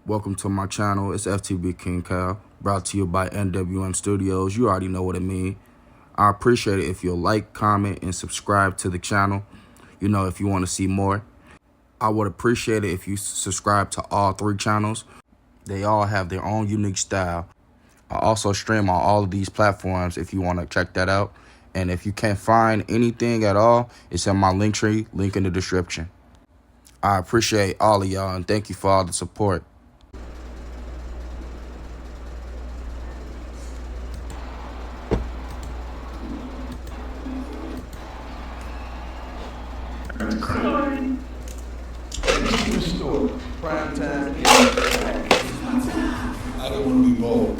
Welcome to my channel. It's FTBKINGKYLE, brought to you by NWM Studios. You already know what it means. I appreciate it if you'll like, comment, and subscribe to the channel. You know, if you want to see more. I would appreciate it if you subscribe to all 3 channels. They all have their own unique style. I also stream on all of these platforms if you want to check that out. And if you can't find anything at all, it's in my link tree, link in the description. I appreciate all of y'all and thank you for all the support. Restore. Prime time. I don't want to be bold.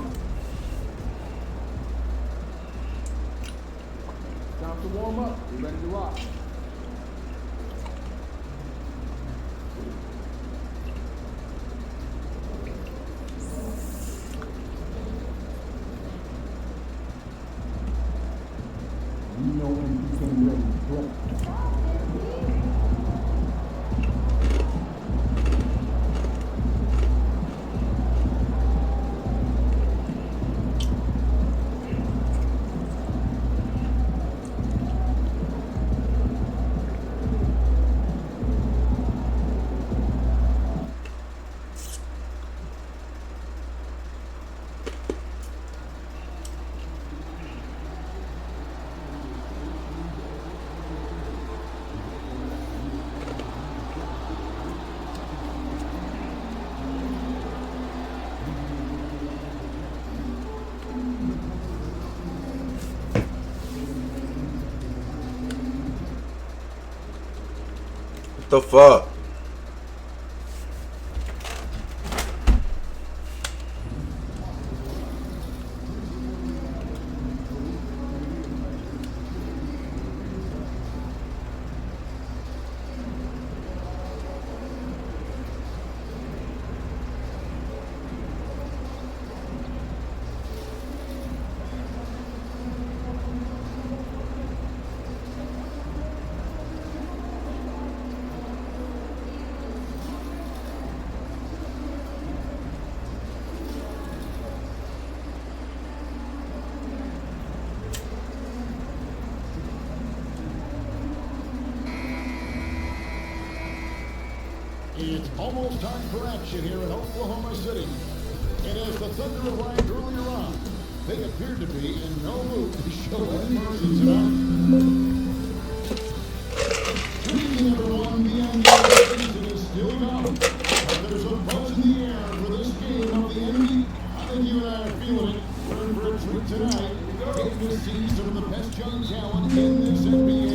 Time to warm up. We're ready to rock. You know when you can ready to play. What the fuck? It's almost time for action here in Oklahoma City. And as the Thunder arrived earlier on, they appeared to be in no mood to show any mercy tonight. Greeting everyone, the NBA season is still going. But there's a buzz in the air for this game of the NBA. I think you and I are feeling it. We're in for a treat tonight. Getting to see some of the best young talent in this NBA.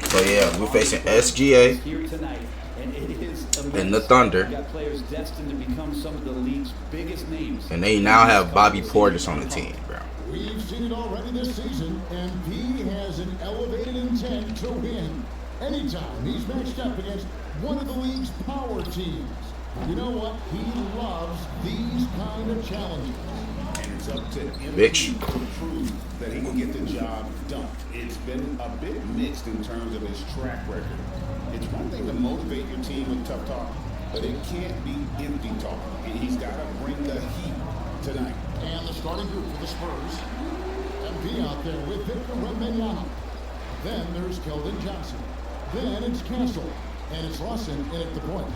So yeah, we're facing SGA and the Thunder, and they now have Bobby Portis on the team, bro. We've seen it already this season, and he has an elevated intent to win anytime he's matched up against one of the league's power teams. You know what? He loves these kind of challenges. And it's up to him Bitch. to prove that he can get the job done. It's been a bit mixed in terms of his track record. It's one thing to motivate your team with tough talk, but it can't be empty talk. He's got to bring the heat tonight. And the starting group for the Spurs. MP out there with Victor Wembanyama. Then there's Keldon Johnson. Then it's Castle. And it's Lawson in at the point.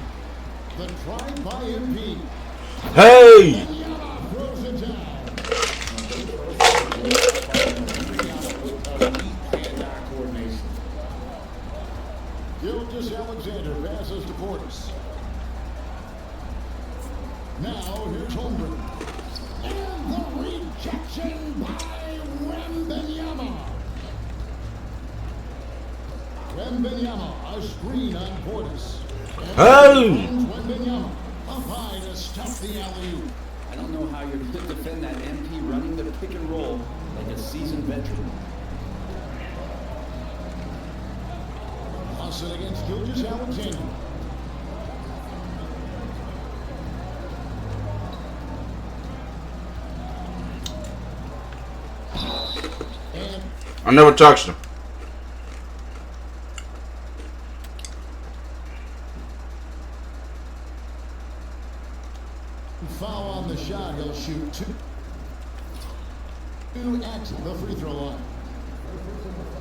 The drive by MP. Hey! Wembanyama throws it down. Gilgeous-Alexander passes to Portis. Now here's Holmgren. And the rejection by Wembanyama. Wembanyama, a screen on Portis. Hey! Wembanyama up high to stop the alley-oop. I don't know how you're going to defend that MP running the pick and roll like a seasoned veteran. Lawson against Gilgeous-Alexander. I never touched him. Foul on the shot. He'll shoot two at the free throw line.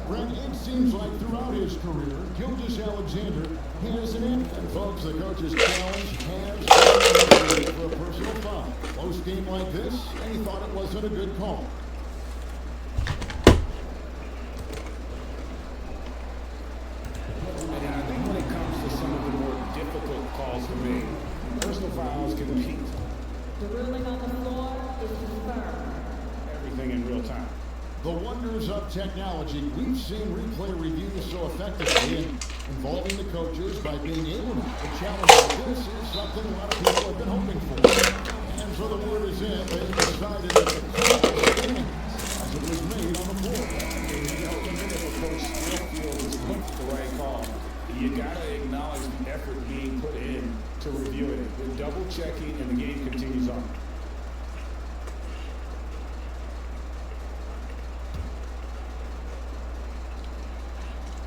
Brent, it seems like throughout his career, Gilgeous-Alexander has an end. And folks, the coach's challenge has been for a personal foul. Close game like this, and he thought it wasn't a good call. And I think when it comes to some of the more difficult calls to make, personal fouls can peak. The ruling on the floor is confirmed. Everything in real time. The wonders of technology. We've seen replay reviews so effectively involving the coaches by being able to challenge like this is something a lot of people have been hoping for. And so the word is in. They've decided that the call is in as it was made on the floor. You know, even if a coach still feels it's the right call, you gotta acknowledge the effort being put in to review it. They're double checking and the game continues on.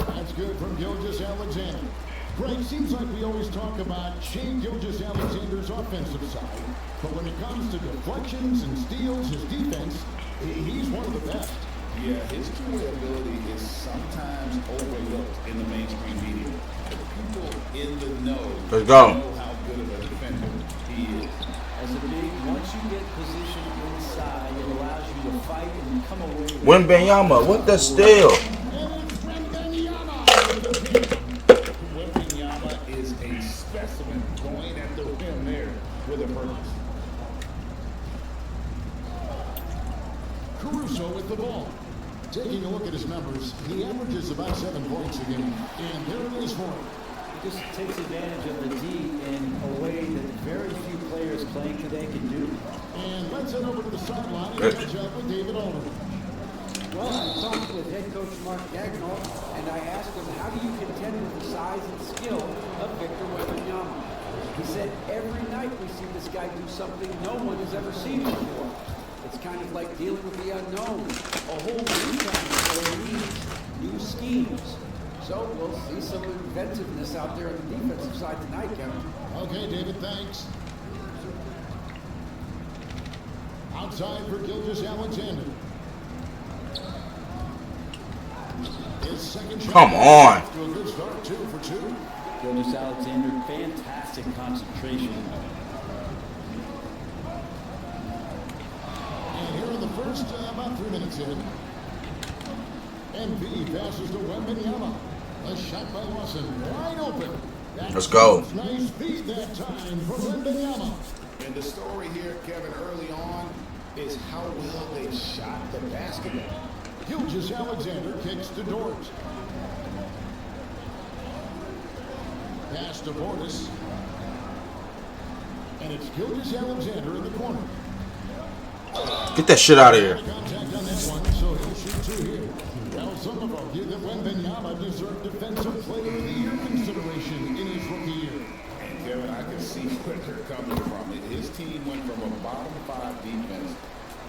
That's good from Gilgeous-Alexander. Greg, seems like we always talk about Shane Gilgeous-Alexander's offensive side, but when it comes to deflections and steals, his defense, he's one of the best. Yeah, his two-way ability is sometimes overlooked in the mainstream media. The people in the know Let's go. know how good of a defender he is. As a big, once you get positioned inside, it allows you to fight and come away with Wembanyama, what the steal? Wembanyama is a specimen going at the rim there with a purpose. Caruso with the ball. Taking a look at his numbers, he averages about 7 points a game. And there it is for him. He just takes advantage of the D in a way that very few players playing today can do. And let's head over to the sideline and catch up with David Aldridge. Well, I talked with head coach Mark Gagnon, and I asked him, how do you contend with the size and skill of Victor Wembanyama? He said, every night we see this guy do something no one has ever seen before. It's kind of like dealing with the unknown, a whole new kind of player needs new schemes. So we'll see some inventiveness out there on the defensive side tonight, Kevin. Okay, David, thanks. Outside for Gilgeous-Alexander. His second shot. Come on. To a good start, 2 for 2. Gilgeous-Alexander, fantastic concentration. And here in the first, about 3 minutes in. MP passes to Wembanyama. A shot by Lawson, wide open. Let's go. Nice feed that time for Wembanyama. And the story here, Kevin, early on is how well they shot the basketball. Gilgeous-Alexander kicks to Dort. Pass to Portis. And it's Gilgeous-Alexander in the corner. Get that shit out of here. Contact on that one, so he'll shoot 2 here. Well, some have argued that Wembanyama deserved Defensive Player of the Year consideration in his rookie year. And Kevin, I can see where they're coming from. His team went from a bottom 5 defense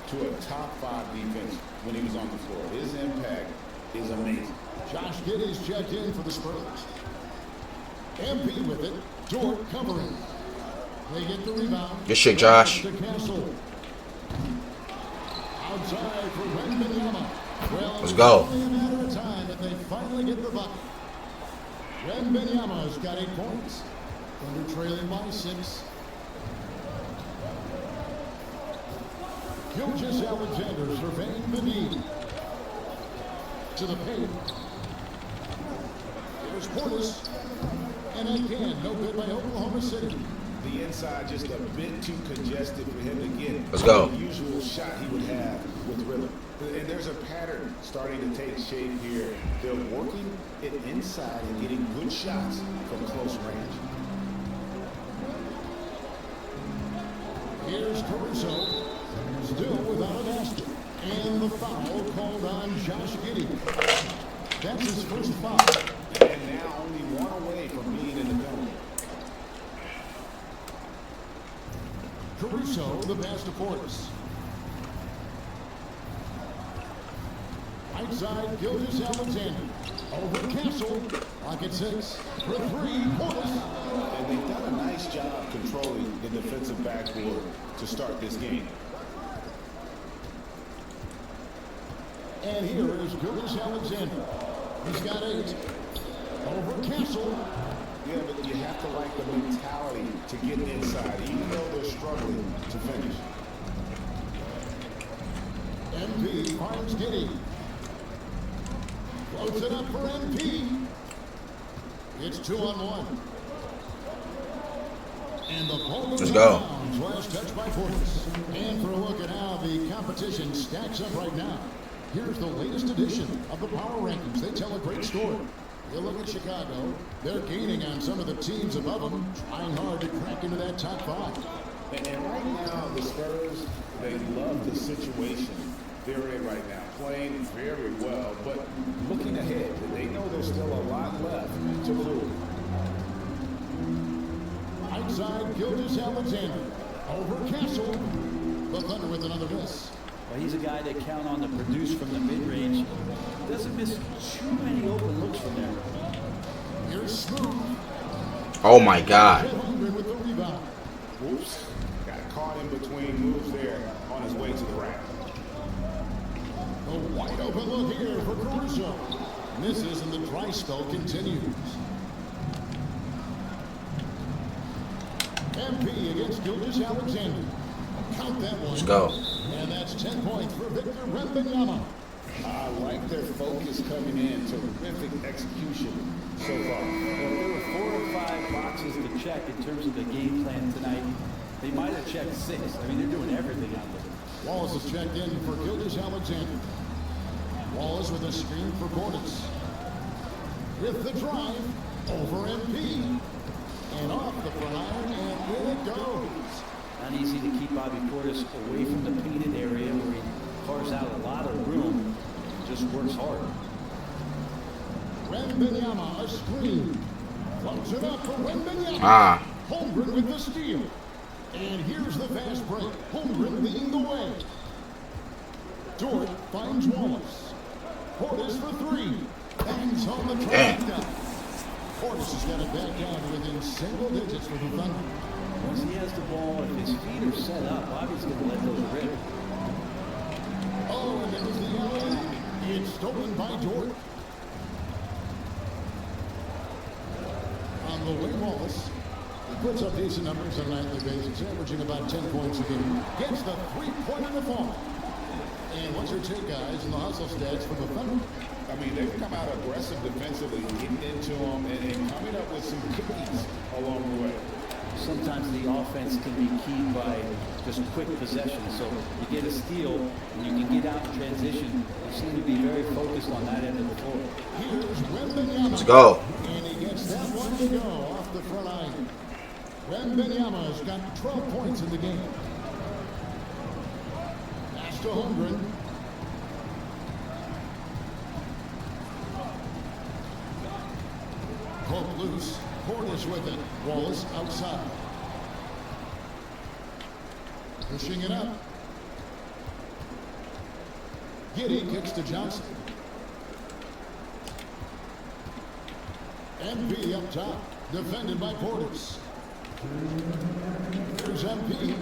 to a top 5 defense when he was on the floor. His impact is amazing. Josh Giddey's checked in for the Spurs. MP with it. Dort covering. They get the rebound. Good shit, Josh. To Castle. Outside for Wembanyama. Well, Let's go. It's only a matter of time that they finally get the bucket. Wembanyama's got 8 points. Thunder trailing by 6. Gilgeous-Alexander surveying the need. To the paint. There's Portis. And again, no good by Oklahoma City. The inside just a bit too congested for him to get Let's go. the usual shot he would have with rhythm. And there's a pattern starting to take shape here. They're working it inside and getting good shots from close range. Here's Caruso. Still without a basket. And the foul called on Josh Giddey. That's his first foul. And now only one away from being in the penalty. Caruso, the pass to Portis. Right side, Gilgeous-Alexander. Over Castle. Lock at 6. For 3, Portis. And they've done a nice job controlling the defensive backboard to start this game. And here is Gildas Alexander. He's got 8. Over Castle. Yeah, but you have to like the mentality to get inside, even though they're struggling to finish. MP finds Giddy. Floats it up for MP. It's 2-on-1. And the ball Let's go. Last touch by Portis. And for a look at how the competition stacks up right now, here's the latest edition of the Power Rankings. They tell a great story. You look at Chicago, they're gaining on some of the teams above them, trying hard to crack into that top 5. And right now, the Spurs, they love the situation they're in right now, playing very well, but looking ahead, they know there's still a lot left to prove. Outside, Gildas Alexander. Over Castle. The Thunder with another miss. Well, he's a guy they count on to produce from the mid-range. Doesn't miss too many open looks from there. Here's Smooth. Oh my God. With the rebound. Oops. Got caught in between moves there on his way to the rack. A wide open look here for Caruso. Misses and the dry spell continues. MP against Gildas Alexander. Count that one. Let's go. And that's 10 points for Victor Wembanyama. I like their focus coming in. Terrific execution so far. Well, if there were 4 or 5 boxes to check in terms of the game plan tonight, they might have checked 6. I mean, they're doing everything out there. Wallace is checked in for Gildas Alexander. Wallace with a screen for Portis. With the drive, over MP. And off the front iron, and in it goes. Not easy to keep Bobby Portis away from the painted area where he carves out a lot of room. Just works hard. Wembanyama, a screen. Floats it up for Wembanyama. Ah. Holmgren with the steal. And here's the fast break. Holmgren leading the way. Dort finds Wallace. Portis for 3. Bangs home the trifecta. Portis has got it back down within single digits for the Thunder. Once he has the ball, if his feet are set up, Bobby's going to let those rip. Oh, and there's the alley. It's stolen by Dort. On the way, Wallace. He puts up decent numbers on a nightly basis, averaging about 10 points a game. Gets the 3-pointer to fall. And what's your take, guys, in the hustle stats for the Thunder? I mean, they've come out aggressive defensively, getting into them and coming up with some cookies along the way. Sometimes the offense can be keyed by just quick possession. So you get a steal and you can get out in transition. They seem to be very focused on that end of the floor. Here's Wembanyama. Let's go. And he gets that one to go off the front iron. Wembanyama has got 12 points in the game. Pass to Holmgren. Poke loose. Portis with it. Wallace outside. Pushing it up. Giddy kicks to Johnson. MP up top. Defended by Portis. Here's MP.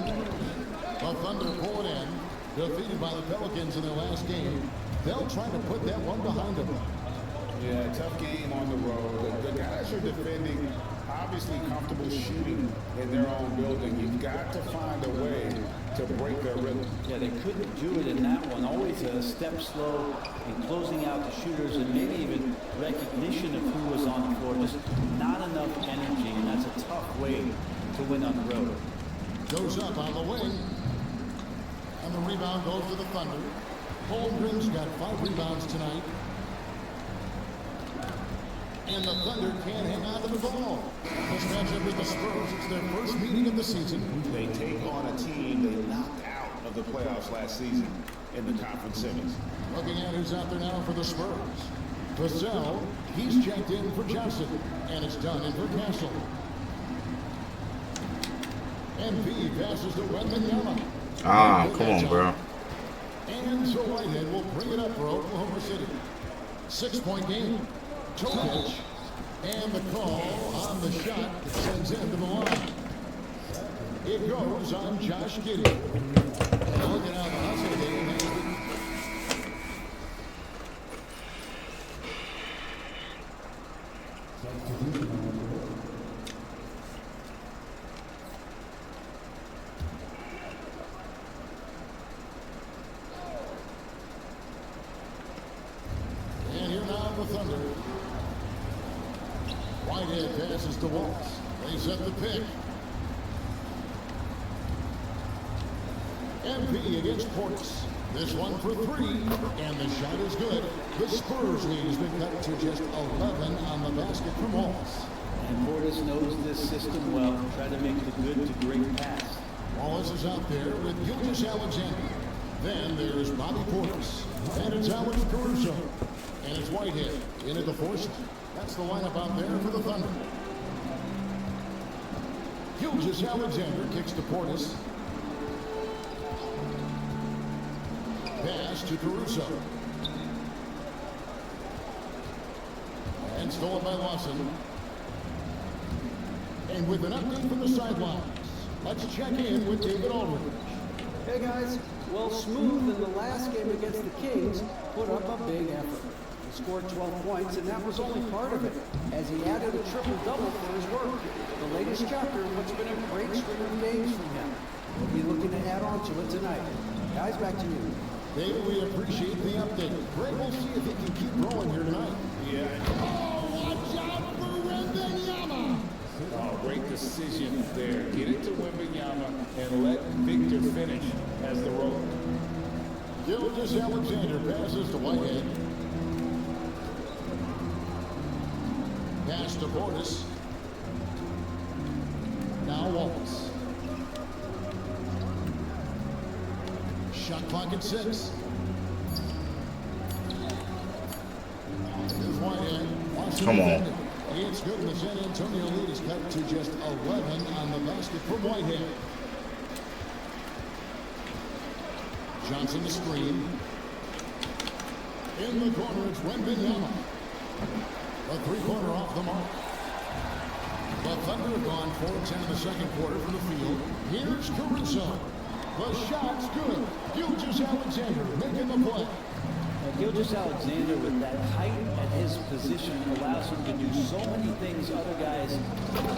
The Thunder pull it in. Defeated by the Pelicans in their last game. They'll try to put that one behind them. Yeah, tough game on the road. The guys are defending, obviously comfortable shooting in their own building. You've got to find a way to break their rhythm. Yeah, they couldn't do it in that one. Always a step slow in closing out the shooters and maybe even recognition of who was on the floor. Just not enough energy, and that's a tough way to win on the road. Goes up on the wing. And the rebound goes to the Thunder. Holmgren's got 5 rebounds tonight. And the Thunder can't hang on to the ball. This matchup with the Spurs, it's their first meeting of the season. They take on a team they knocked out of the playoffs last season in the conference semis. Looking at who's out there now for the Spurs. Vassell, he's checked in for Johnson. And it's done in for Castle. MP passes to Wembanyama. Ah, come on, bro. And so Whitehead will bring it up for Oklahoma City. 6-point game. Jokic. And the call on the shot that sends him to the line. It goes on Josh Giddey. Looking out the hustle game. And here now the Thunder. Whitehead passes to Waltz. They set the pick. MP against Portis. This one for three, and the shot is good. The Spurs lead has been cut to just 11 on the basket from Wallace. And Portis knows this system well. Try to make the good to great pass. Wallace is out there with Gilgeous Alexander. Then there's Bobby Portis. And it's Alex Caruso. And it's Whitehead in at the force. That's the lineup out there for the Thunder. Gilgeous Alexander kicks to Portis. Pass to Caruso. And stolen by Lawson. And with an update from the sidelines, let's check in with David Aldridge. Hey guys, well, Smooth in the last game against the Kings put up a big effort. He scored 12 points, and that was only part of it, as he added a triple-double for his work. The latest chapter of what's been a great string of games from him. We'll be looking to add on to it tonight. Guys, back to you. David, we appreciate the update. Greg, we'll see if he can keep growing here tonight. Yeah. Oh, watch out for Wembanyama! Oh, great decision there. Get it to Wembanyama and let Victor finish as the roller. Gilgeous Alexander passes to Whitehead. Pass to Portis. Now Wallace. Shot clock at 6. Here's Whitehead. Come on. It's good, and the San Antonio lead is cut to just 11 on the basket from Whitehead. Johnson the screen. In the corner, it's Wembanyama. A three-pointer off the mark. The Thunder have gone 4-10 in the second quarter from the field. Here's Caruso. The shot's good. Gilgeous Alexander making the play. Gilgeous Alexander, with that height at his position, allows him to do so many things other guys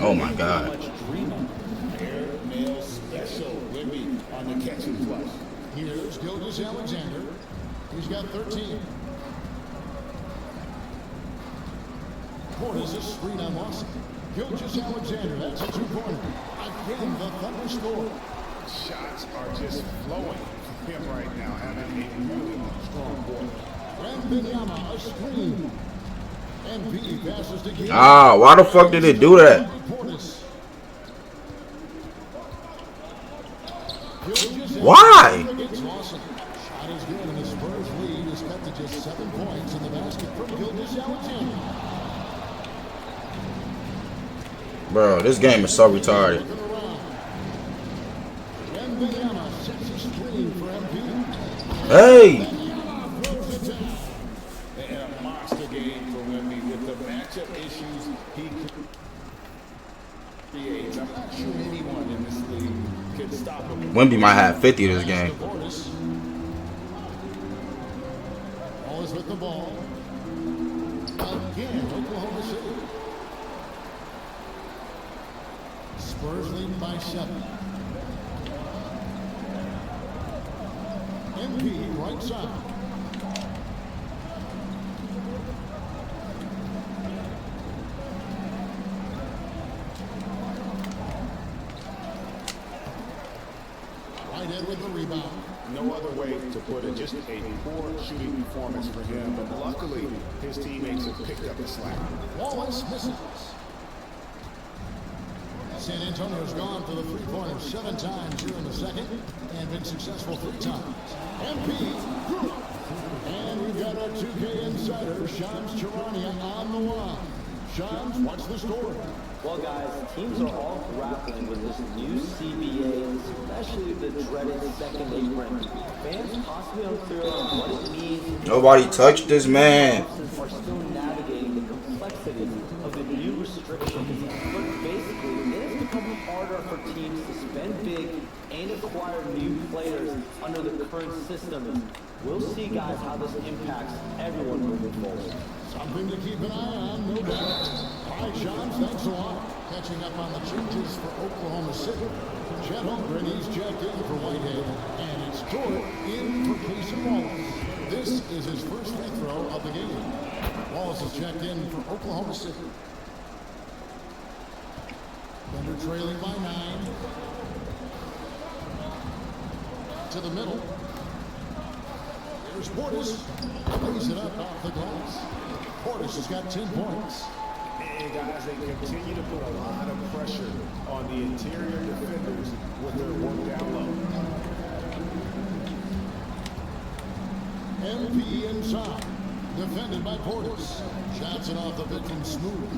Oh my God. much dream of. Air mail special. Wemby on the catching flush. Here's Gilgeous Alexander. He's got 13. Portis is screen on Lawson. Gilgeous Alexander, that's a two-pointer. Again, the Thunder score. Shots are just flowing for him right now, having a really strong board. Wembanyama, a screen. MP passes to Giddey. Ah, why the fuck did it do that? Portis. Gilgeous Why? against Lawson. Shot is good, and the Spurs lead is cut to just 7 points in the basket from Gilgeous Alexander. Bro, this game is so retarded. Wembanyama sets a screen for MP. Hey! Throws it down. And a monster game for Wemby with the matchup issues he creates. I'm not sure anyone in this league could stop him. Wemby might have 50 this game. Portis. Always with the ball. Again, Oklahoma City. Spurs lead by 7. MP right side. Whitehead with the rebound. No other way to put it, just a poor shooting performance for him, but luckily his teammates have picked up the slack. Wallace misses. San Antonio's gone for the three-pointer 7 times here in the second and been successful 3 times. MP, good. And we've got our 2K insider, Shams Charania, on the line. Shams, what's the story? Well, guys, teams are all grappling with this new CBA, especially the dreaded second apron. Fans possibly unclear on what it means. Nobody touched this man. Are still navigating the complexities of the new restrictions. But basically, it is become harder for teams to spend big and acquire new players under the current system. We'll see, guys, how this impacts everyone moving forward. Something to keep an eye on, no doubt. Hi, Sean. Thanks a lot. Catching up on the changes for Oklahoma City. Chet Holmgren, he's checked in for Whitehead. And it's Dort in for Casey Wallace. This is his first free throw of the game. Wallace is checked in for Oklahoma City. Thunder trailing by 9. To the middle. There's Portis. Lays it up off the glass. Portis has got 10 points. And guys, they continue to put a lot of pressure on the interior defenders with their work down low. MP inside. Defended by Portis. Shots it off the bit from Smooth.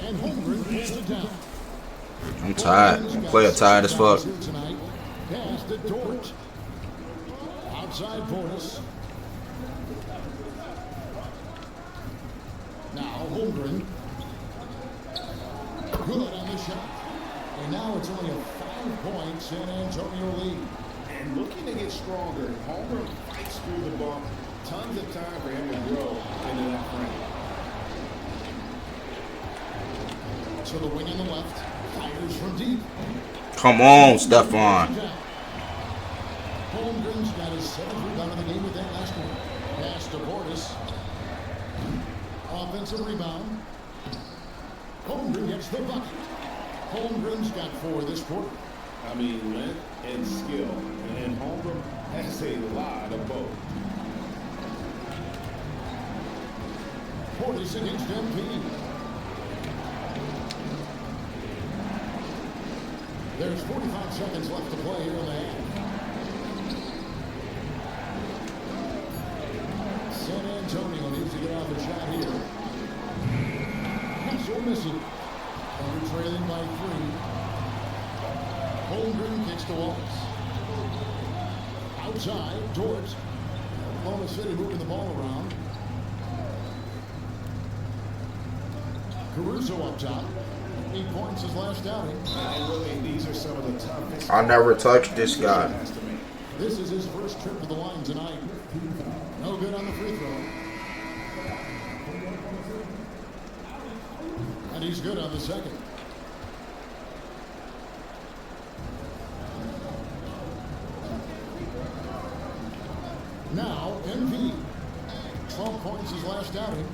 And Holmgren pulls it down. I'm tired. Player tired as fuck. Pass to Dort. Outside Portis. Now Holmgren. Good on the shot. And now it's only a 5-point San Antonio lead. And looking to get stronger, Homer fights through the bump. Tons of time for him to grow into that frame. To the wing on the left. Fires from deep. Come on, Stephon. Holmgren's got his 7th rebound of the game with that last one. Pass to Portis. Offensive rebound. Holmgren gets the bucket. Holmgren's got 4 this quarter. I mean, length and skill. And Holmgren has a lot of both. Portis against MP. There's 45 seconds left to play here in the half. San Antonio needs to get off a shot here. Pass will miss it. Under trailing by 3. Holmgren kicks to Wallace. Outside, Dort. Oklahoma City moving the ball around. Caruso up top. 8 points his last outing. And really, these are some of the toughest. I never touched this guy. This is his first trip to the line tonight. No good on the free throw. And he's good on the second. Now, MP. 12 points his last outing.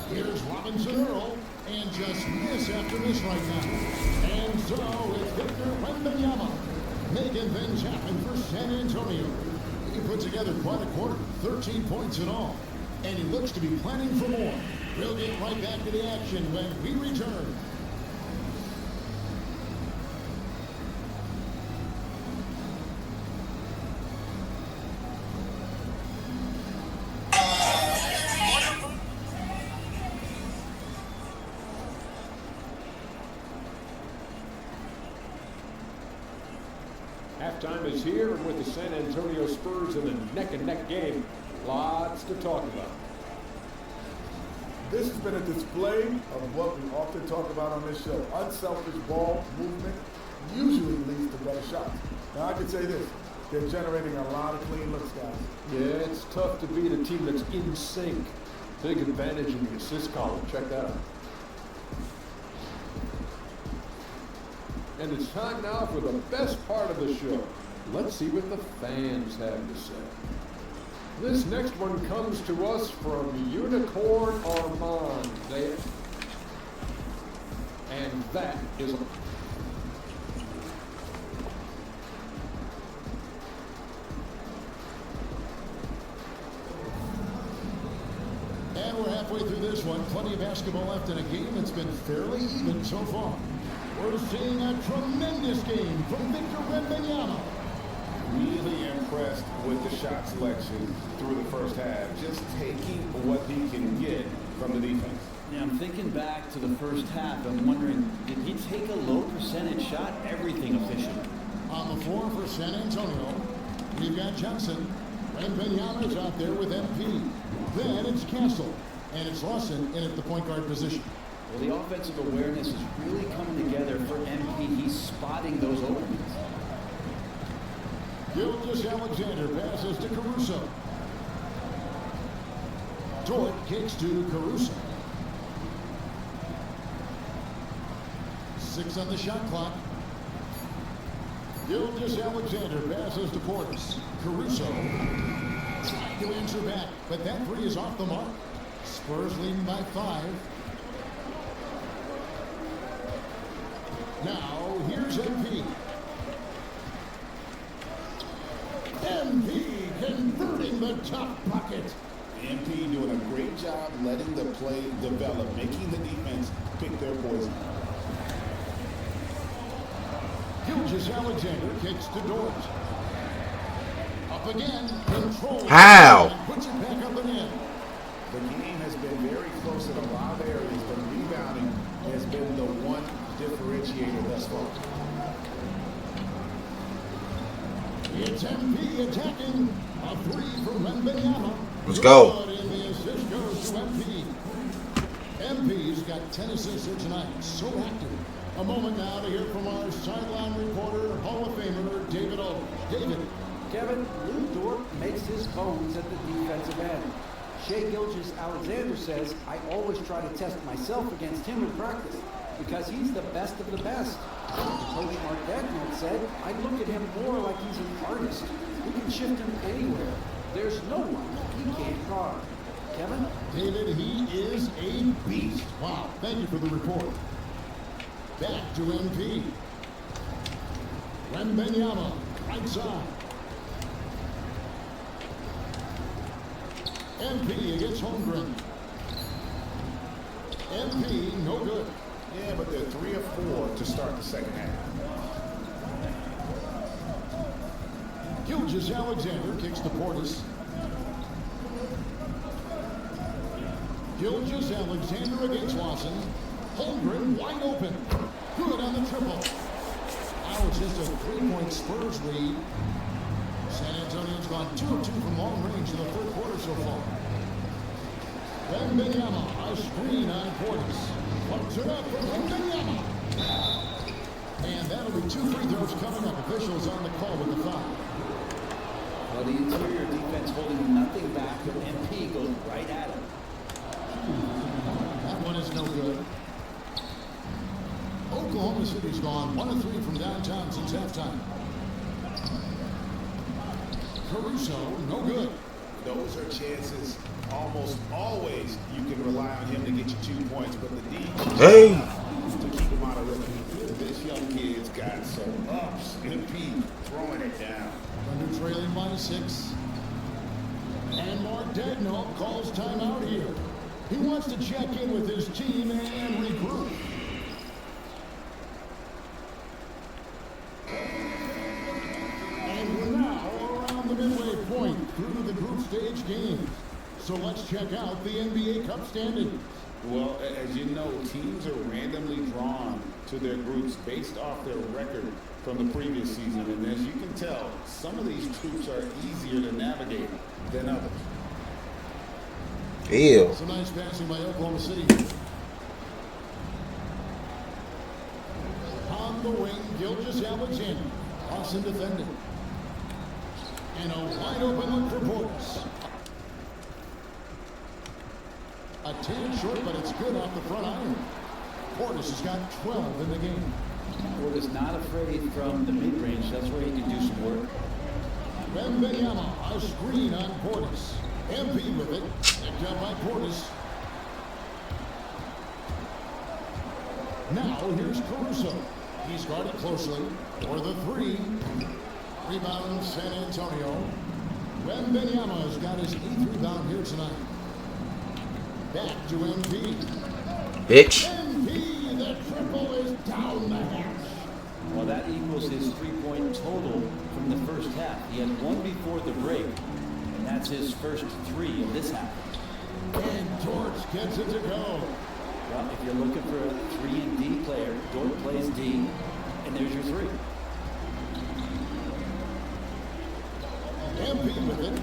Here's Robinson Earl. And just miss after miss right now. And so it's Victor Wembanyama making things happen for San Antonio. He put together quite a quarter, 13 points in all. And he looks to be planning for more. We'll get right back to the action when we return. Halftime is here, and with the San Antonio Spurs in a neck-and-neck game, lots to talk about. This has been a display of what we often talk about on this show. Unselfish ball movement usually leads to better shots. Now, I can say this. They're generating a lot of clean looks, guys. Yeah, it's tough to beat a team that's in sync. Big advantage in the assist column. Check that out. And it's time now for the best part of the show. Let's see what the fans have to say. This next one comes to us from Unicorn Armand. And that is... And we're halfway through this one. Plenty of basketball left in a game that's been fairly even so far. We're seeing a tremendous game from Victor Wembanyama. Really impressed with the shot selection through the first half. Just taking what he can get from the defense. Yeah, I'm thinking back to the first half. I'm wondering, did he take a low percentage shot? Everything efficient. On the floor for San Antonio, We've got Johnson. Wembanyama's out there with MP. Then it's Castle. And it's Lawson in at the point guard position. Well, the offensive awareness is really coming together for MP. He's spotting those openings. Gilgeous-Alexander passes to Caruso. Dort kicks to Caruso. 6 on the shot clock. Gilgeous-Alexander passes to Portis. Caruso trying to answer back, but that three is off the mark. Spurs leading by 5. Now, here's MP. MP converting the top bucket. MP doing a great job letting the play develop, making the defense pick their poison. Gilgeous-Alexander kicks to Dort. Up again, control. How? Puts it back up and in. The game has been very close in a lot of areas, but rebounding has been the one differentiator thus far. It's MP attacking. A 3 from Wembanyama. Let's go. And the assist goes to MP. MP's got 10 assists here tonight. So active. A moment now to hear from our sideline reporter, Hall of Famer David O. David. Kevin, Lou Dort makes his bones at the defensive end. Shai Gilgeous-Alexander says, I always try to test myself against him in practice because he's the best of the best. Coach Mark Dagnall said, I look at him more like he's an artist. We can shift him anywhere. There's no one he can't guard. Kevin? David, he is a beast. Wow, thank you for the report. Back to MP. Wembanyama, right side. MP against Holmgren. MP, no good. Yeah, but they're 3 of 4 to start the second half. Gilgeous-Alexander kicks to Portis. Gilgeous-Alexander against Lawson. Holmgren wide open. Good on the triple. Now it's just a 3-point Spurs lead. San Antonio's gone 2 of 2 from long range in the third quarter so far. Wembanyama, a screen on Portis. Puts it up for Wembanyama. And that'll be 2 free throws coming up. Officials on the call with the foul. Well, the interior defense holding nothing back, but MP goes right at him. That one is no good. Oklahoma City's gone 1 of 3 from downtown since halftime. Caruso, no good. Those are chances almost always you can rely on him to get you 2 points, but the D to keep him out of rhythm. This young kid's got some ups. MP throwing it down. Thunder trailing by 6. And Mark Dagnall calls timeout here. He wants to check in with his team and regroup. And we're now around the midway point through the group stage games. So let's check out the NBA Cup standings. Well, as you know, teams are randomly drawn to their groups based off their record from the previous season. And as you can tell, some of these groups are easier to navigate than others. Ew. Some nice passing by Oklahoma City. On the wing, Gilgeous-Alexander. Lawson defending. And a wide open look for Portis. A tad short, but it's good off the front iron. Portis has got 12 in the game. Portis not afraid from the mid-range. That's where he can do some work. Wembanyama, a screen on Portis. MP with it. Picked up by Portis. Now here's Caruso. He's guarded closely for the 3. Rebound San Antonio. Wembanyama has got his 8th rebound here tonight. Back to MP. Bitch. MP, the triple is down the hatch. Well, that equals his 3-point total from the first half. He had 1 before the break, and that's his first 3 of this half. And Dort gets it to go. Well, if you're looking for a 3 and D player, Dort plays D, and there's your 3. MP with it.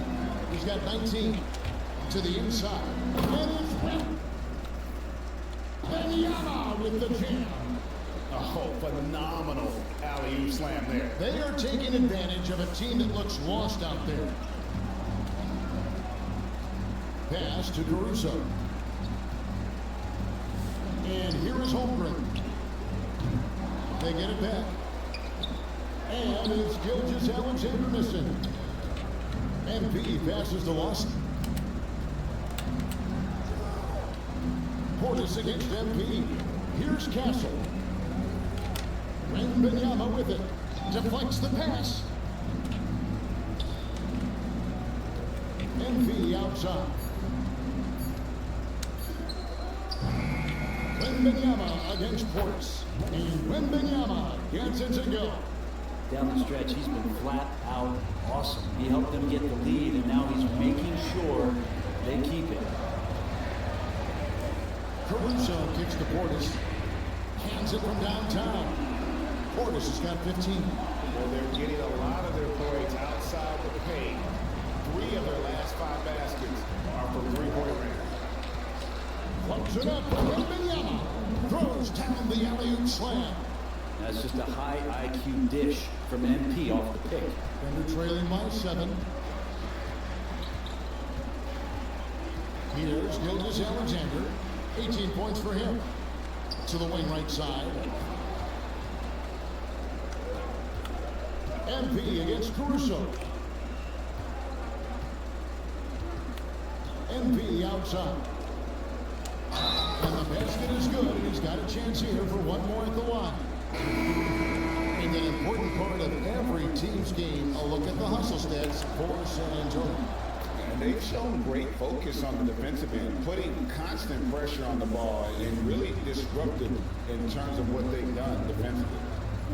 He's got 19 to the inside. And it's Wembanyama with the jam. Oh, phenomenal alley-oop slam there. They are taking advantage of a team that looks lost out there. Pass to Caruso. And here is Holmgren. They get it back. And it's Gilgeous-Alexander missing. MP passes to Lawson. Portis against MP. Here's Castle. Wembanyama with it. Deflects the pass. MP outside. Wembanyama against Portis. And Wembanyama gets it to go. Down the stretch, he's been flat out awesome. He helped them get the lead, and now he's making sure they keep it. Caruso kicks to Portis. Hands it from downtown. Portis has got 15. Well, they're getting a lot of their points outside the paint. 3 of their last 5 baskets are from three-point range. Floats it up. Wembanyama throws down the alley-oop slam. That's just a high IQ dish from MP off the pick. And they're trailing by 7. Here's Gilgeous-Alexander. 18 points for him. To the wing right side. MP against Caruso. MP outside. And the basket is good. He's got a chance here for one more at the line. And an important part of every team's game, a look at the hustle stats for San Antonio. And they've shown great focus on the defensive end, putting constant pressure on the ball and really disruptive in terms of what they've done defensively.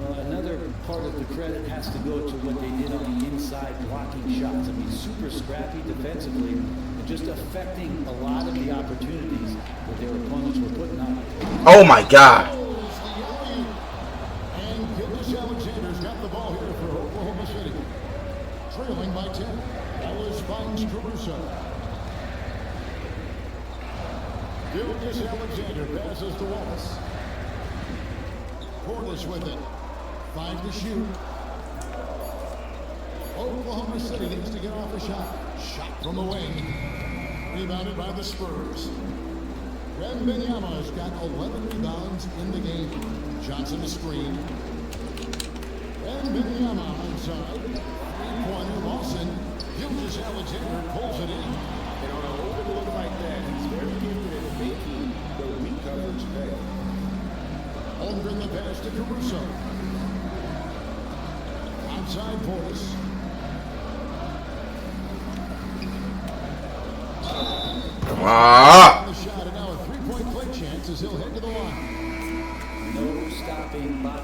Well, another part of the credit has to go to what they did on the inside blocking shots. I mean, super scrappy defensively and just affecting a lot of the opportunities that their opponents were putting on. Oh my God. And Gilgeous-Alexander's got the ball here for Oklahoma City. Trailing by 10. Ellis finds Caruso. Gilgeous-Alexander passes to Wallace. Portis with it. 5 to shoot. Oklahoma City needs to get off a shot. Shot from the wing. Rebounded by the Spurs. Wembanyama's got 11 rebounds in the game. Johnson the screen. Wembanyama inside. 3-pointer Lawson. Gilgeous-Alexander pulls it in. And on an open look like that, he's very gifted at making the weak coverage pay. Holmgren the pass to Caruso. Outside Portis. Ah! The shot, and now a 3-point play chance as he'll head to the line. No stopping by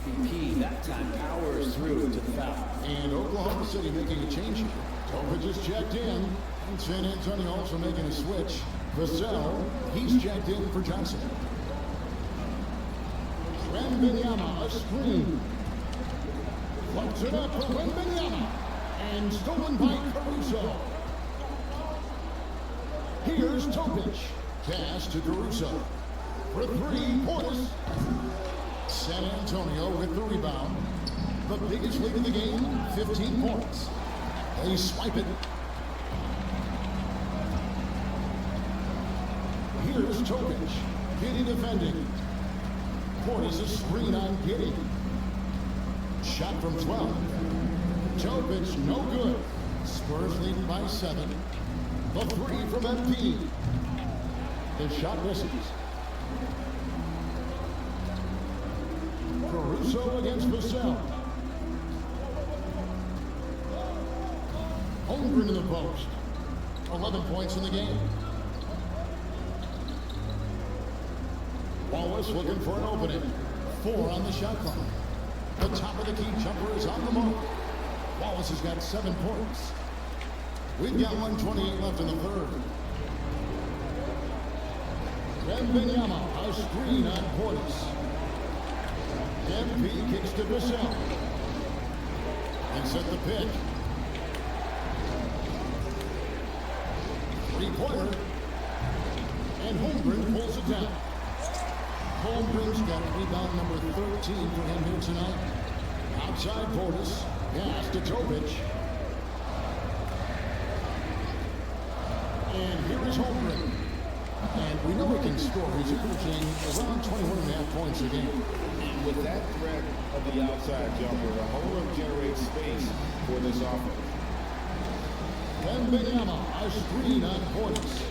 BP. That time powers through to the foul. And Oklahoma City making a change here. Topa just checked in. And San Antonio also making a switch. Vassell, he's checked in for Johnson. Wembanyama, a screen. Floats it up for Wembanyama. And stolen by Caruso. Here's Topic. Pass to Caruso. For 3, Portis. San Antonio with the rebound. The biggest lead in the game, 15 points. They swipe it. Here's Topic. Giddy defending. Portis a screen on Giddy. Shot from 12. Topic no good. Spurs lead by 7. The 3 from MP. The shot misses. Caruso against Vassell. Holmgren in the post. 11 points in the game. Wallace looking for an opening. 4 on the shot clock. The top of the key jumper is on the mark. Wallace has got 7 points. We've got 1:28 left in the third. Wembanyama, a screen on Portis. MP kicks to Vassell. And set the pick. Three-pointer. And Holmgren pulls it down. Holmgren's got rebound number 13 for him here tonight. Outside Portis. Pass to Tobic. And here is Holmgren. And we know he can score. He's averaging around 21.5 points a game. And with that threat of the outside jumper, the Holmgren generates space for this offense. Wembanyama, a screen on Portis.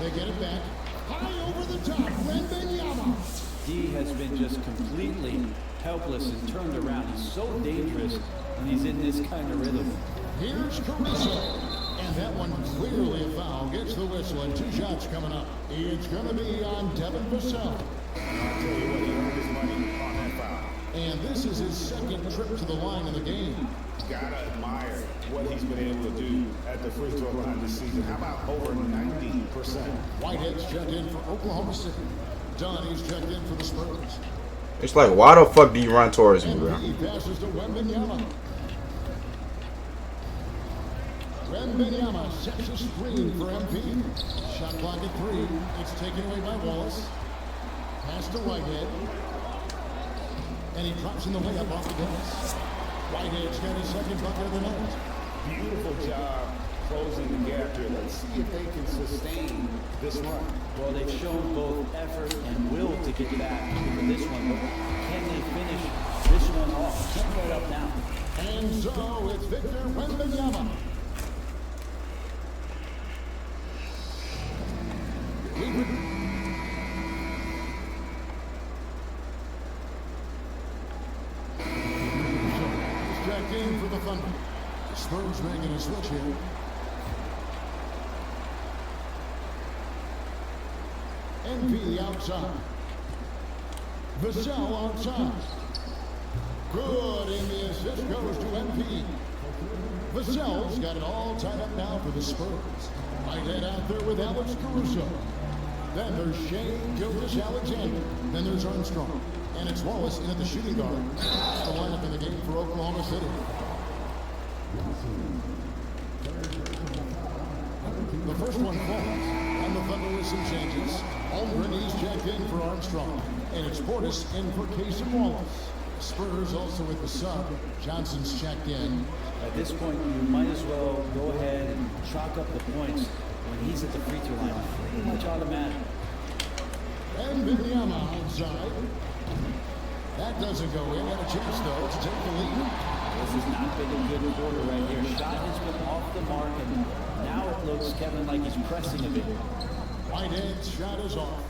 They get it back. High over the top, Wembanyama. He has been just completely helpless and turned around. He's so dangerous when he's in this kind of rhythm. Here's Caruso. And that one clearly a foul. Gets the whistle and 2 shots coming up. It's going to be on Devin Vassell. I'll tell you what, he earned his money on that foul. And this is his second trip to the line in the game. Gotta admire what he's been able to do at the free throw line this season. How about over 90%? Whitehead's checked in for Oklahoma City. Donnie's checked in for the Spurs. It's like, why the fuck do you run towards me, bro? He passes to Wembanyama. Wembanyama sets a screen for MP. Shot clock at 3. It's taken away by Wallace. Pass to Whitehead. And he drops in the layup off the glass. Whitehead's got his second bucket of the night. Beautiful job closing the gap here. Let's see if they can sustain this run. Well, they've shown both effort and will to get back to this one, but can they finish this one off? Can't let up now. And so it's Victor Wembanyama. Jack in for the Thunder. The Spurs making a switch here. MP outside. Vassell outside. Good, and the assist goes to MP. Vassell's got it all tied up now for the Spurs. Whitehead out there with Alex Caruso. Then there's Shane Gilgeous-Alexander. Then there's Armstrong. And it's Wallace in at the shooting guard. That's the lineup in the game for Oklahoma City. The first one falls. And the Thunder with some changes. Holmgren, he's checked in for Armstrong. And it's Portis in for Case and Wallace. Spurs also with the sub. Johnson's checked in. At this point, you might as well go ahead and chalk up the points when he's at the free throw line. Pretty much automatic. And Wembanyama outside. That doesn't go in. Had a chance, though, to take the lead. This has not been a good quarter right here. Shot has been off the mark, and now it looks, Kevin, like he's pressing a bit. Whitehead's shot is off.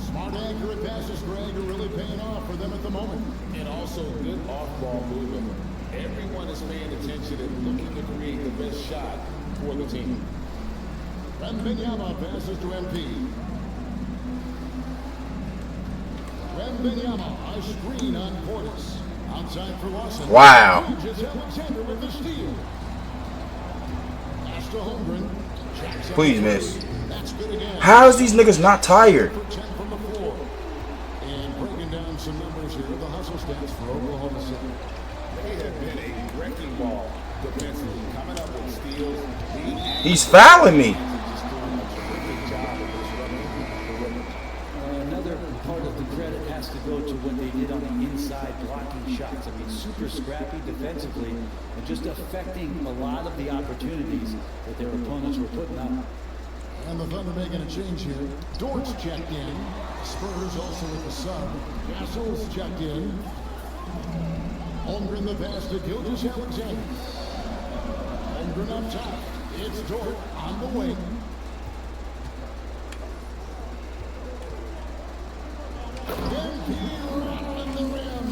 Smart accurate passes, Greg, are really paying off for them at the moment. And also good off-ball movement. Everyone is paying attention and looking to create the best shot for the team. Wembanyama passes to MP. Wembanyama, a screen on Portis. Outside for Lawson. Wow. Gilgeous-Alexander with the steal. Pass to Holmgren. Please, miss. That's good again. How is these niggas not tired? For 10 from the floor. And breaking down some numbers here, the hustle stats for Oklahoma City. They have been a wrecking ball defensively, coming up with steals. He's fouling me. Another part of the credit has to go to what they did on the inside, blocking shots. I mean, super scrappy defensively and just affecting a lot of the opportunities that their opponents were putting up. And the Thunder making a change here. Dort's checked in. Spurs also with the sub. Castle's checked in. Holmgren the pass to Gilgeous-Alexander. Holmgren up top. It's Dort on the wing. MP rattling the rim.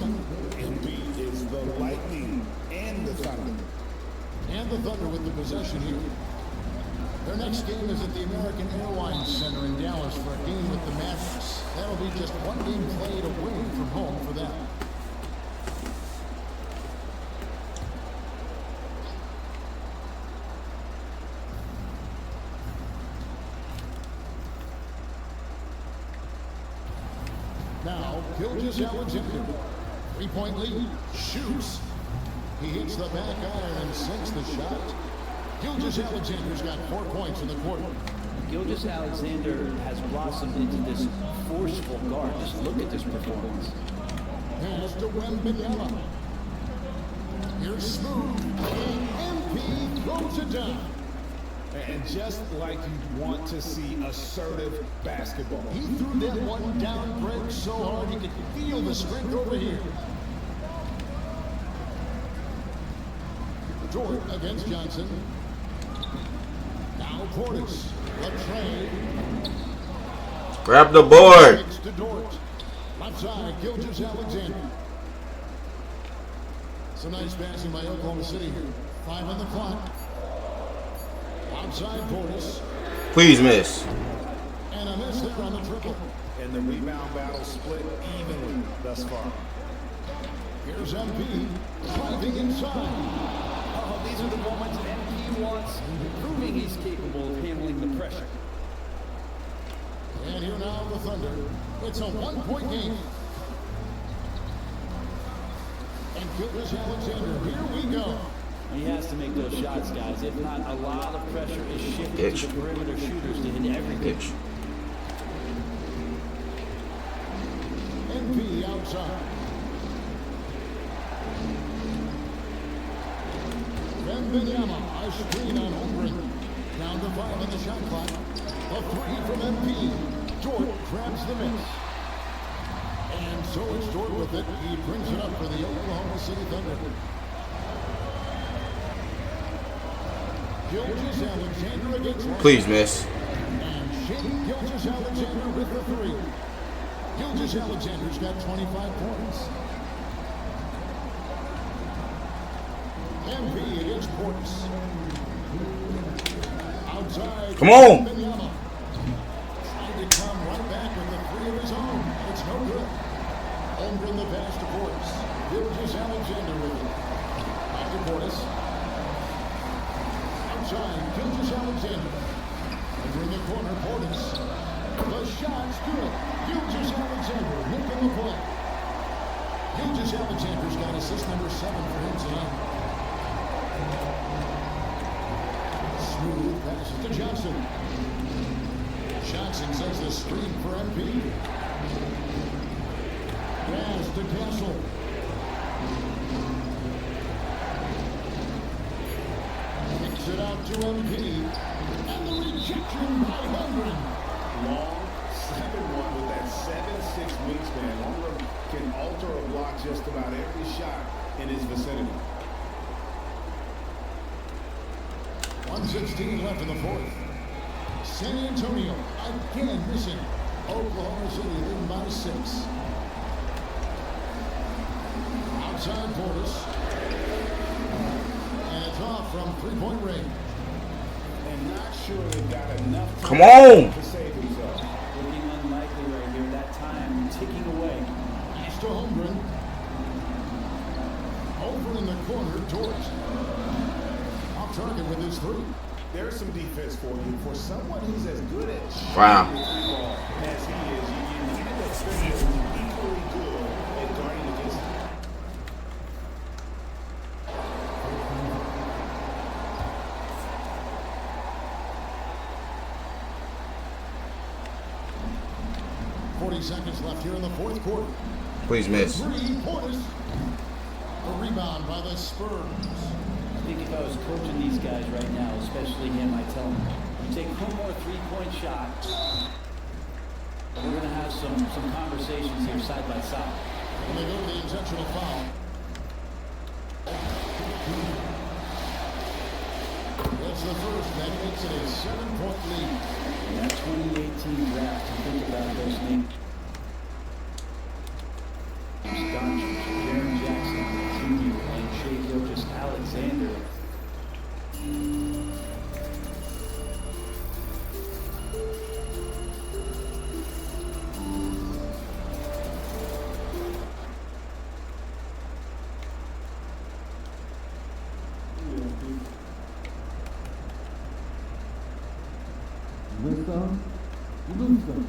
MP is the Lightning and the Thunder. And the Thunder with the possession here. Their next game is at the American Airlines Center in Dallas for a game with the Mavericks. That'll be just one game played away from home for them. Now, Gilgeous-Alexander. 3-point lead. Shoots. He hits the back iron and sinks the shot. Gilgeous-Alexander's got 4 points in the quarter. Gilgeous-Alexander has blossomed into this forceful guard. Just look at this performance. Pass to Wembanyama. Here's Smooth. And MP throws it down. And just like you want to see assertive basketball. He threw that one down, Greg, so hard you could feel the strength over here. Jordan against Johnson. Now Portis. Latrey. Grab the board. To Dort. Left side, Gilgeous-Alexander. Some nice passing by Oklahoma City here. 5 on the clock. Outside Portis. Please miss. And a miss there on the triple. And the rebound battle split evenly thus far. Here's MP driving inside. Oh, these are the moments MP wants, proving he's capable of handling the pressure. And here now the Thunder. It's a 1-point game. And Gilgeous-Alexander, here we go. He has to make those shots, guys. If not, a lot of pressure is shifted to the perimeter shooters to hit everything. MP outside. Wembanyama, a screen on Holmgren. Down to 5 on the shot clock. A 3 from MP. Dort grabs the miss. And so it's Dort with it. He brings it up for the Oklahoma City Thunder. Gilgeous-Alexander against Larson. Please miss. And Shane Gilgeous-Alexander with the 3. Gilgeous-Alexander's got 25 points. MP against Portis. Outside. Come on. Wembanyama. Trying to come right back with the 3 of his own. It's no good. Holmgren the pass to Portis. Gilgeous-Alexander with it. Back to Portis. Outside. Gilgeous-Alexander. Over in the corner, Portis. The shot's good. Gilgeous-Alexander making the play. Gilgeous-Alexander's got assist number 7 for him tonight. Smooth passes to Johnson. Johnson sets the screen for MP. Pass to Castle. Kicks it out to MP. And the rejection by Holmgren. Long 7-1 with that 7'6" wingspan. Holmgren can alter or block just about every shot in his vicinity. 1:16 left in the fourth. San Antonio again missing. Oklahoma City leading by 6. Outside Portis. And it's off from 3-point range. And not sure they've got enough Come on. to save themselves. Looking unlikely right here. That time ticking away. Pass to Holmgren. Over in the corner, Dort. Off target with his 3. There's some defense for you. For someone who's as good at Wow. shooting the free ball as he is, you need an defender who's equally good at guarding against him. Seconds left here in the fourth quarter. Please miss. 3, Portis. A rebound by the Spurs. I think if I was coaching these guys right now, especially him, I tell him, you take one more 3-point shot, and we're going to have some conversations here side by side. And they go to the intentional foul. That's the first. That makes it a 7-point lead. That 2018 draft, you think about those names. Jaren Jackson Jr. and Shea Gilgeous-Alexander. Win some, you lose some.